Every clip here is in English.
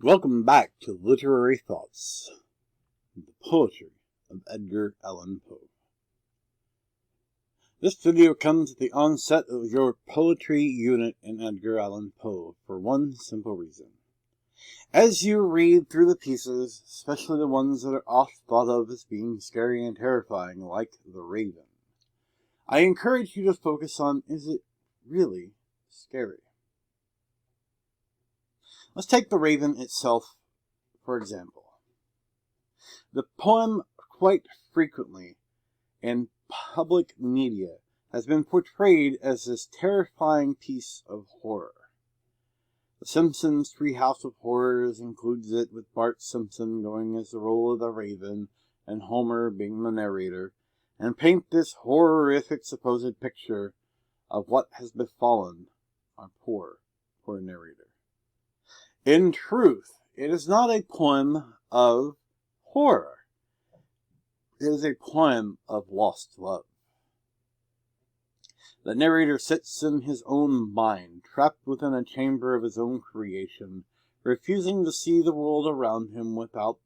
Welcome back to Literary Thoughts, the poetry of Edgar Allan Poe. This video comes at the onset of your poetry unit in Edgar Allan Poe for one simple reason. As you read through the pieces, especially the ones that are oft thought of as being scary and terrifying, like The Raven, I encourage you to focus on, is it really scary? Let's take The Raven itself, for example. The poem quite frequently in public media has been portrayed as this terrifying piece of horror. The Simpsons' Treehouse of Horrors includes it, with Bart Simpson going as the role of the Raven and Homer being the narrator, and paint this horrific supposed picture of what has befallen our poor narrator. In truth, it is not a poem of horror. It is a poem of lost love. The narrator sits in his own mind, trapped within a chamber of his own creation, refusing to see the world around him without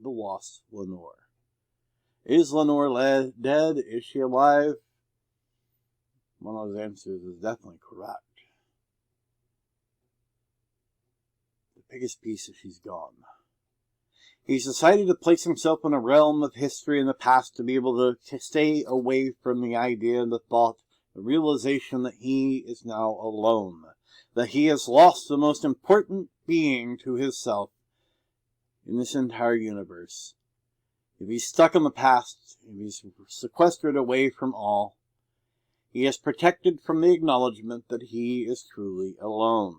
the lost Lenore. Is Lenore dead? Is she alive? One of those answers is definitely correct. The biggest piece is she's gone. He's decided to place himself in a realm of history in the past to be able to stay away from the idea, the thought, the realization that he is now alone, that he has lost the most important being to himself in this entire universe. If he's stuck in the past, if he's sequestered away from all, he is protected from the acknowledgement that he is truly alone.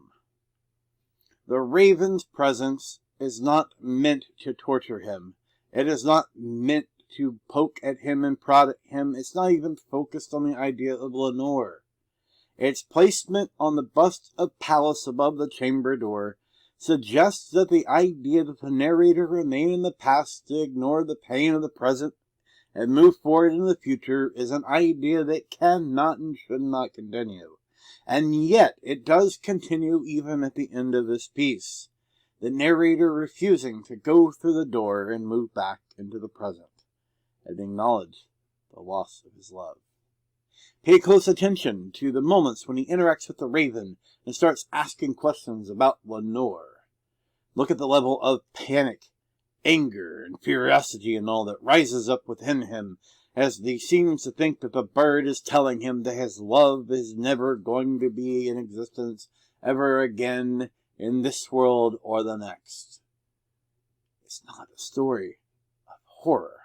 The Raven's presence is not meant to torture him. It is not meant to poke at him and prod at him. It's not even focused on the idea of Lenore. Its placement on the bust of Pallas above the chamber door suggests that the idea that the narrator remain in the past to ignore the pain of the present and move forward in the future is an idea that cannot and should not continue. And yet it does continue even at the end of this piece. The narrator refusing to go through the door and move back into the present and acknowledge the loss of his love. Pay close attention to the moments when he interacts with the Raven and starts asking questions about Lenore. Look at the level of panic, anger, and curiosity and all that rises up within him as he seems to think that the bird is telling him that his love is never going to be in existence ever again in this world or the next. It's not a story of horror.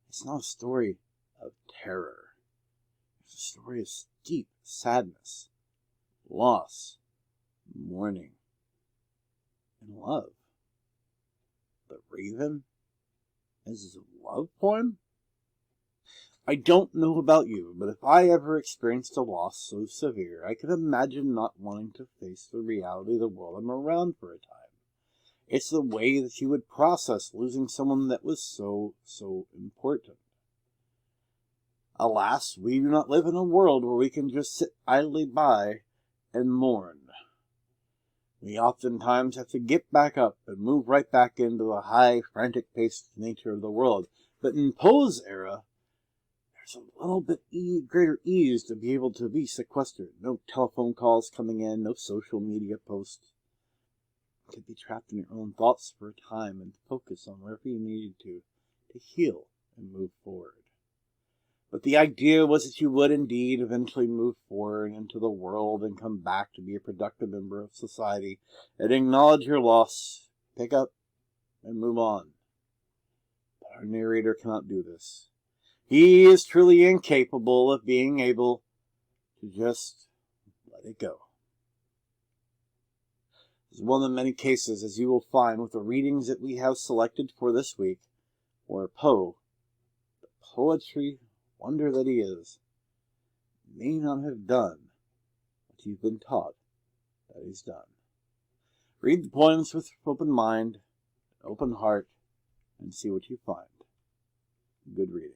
It's not a story of terror. It's a story of deep sadness, loss, mourning, and love. The Raven is a love poem? I don't know about you, but if I ever experienced a loss so severe, I could imagine not wanting to face the reality of the world I'm around for a time. It's the way that you would process losing someone that was so important. Alas, we do not live in a world where we can just sit idly by and mourn. We oftentimes have to get back up and move right back into the high, frantic-paced nature of the world. But in Poe's era, there's a little bit greater ease to be able to be sequestered. No telephone calls coming in, no social media posts. You could be trapped in your own thoughts for a time and focus on wherever you needed to heal and move forward. But the idea was that you would indeed eventually move forward into the world and come back to be a productive member of society and acknowledge your loss, pick up, and move on. But our narrator cannot do this. He is truly incapable of being able to just let it go. This is one of the many cases, as you will find with the readings that we have selected for this week, where Poe, the poetry wonder that he is, may not have done what you've been taught that he's done. Read the poems with open mind, open heart, and see what you find. Good reading.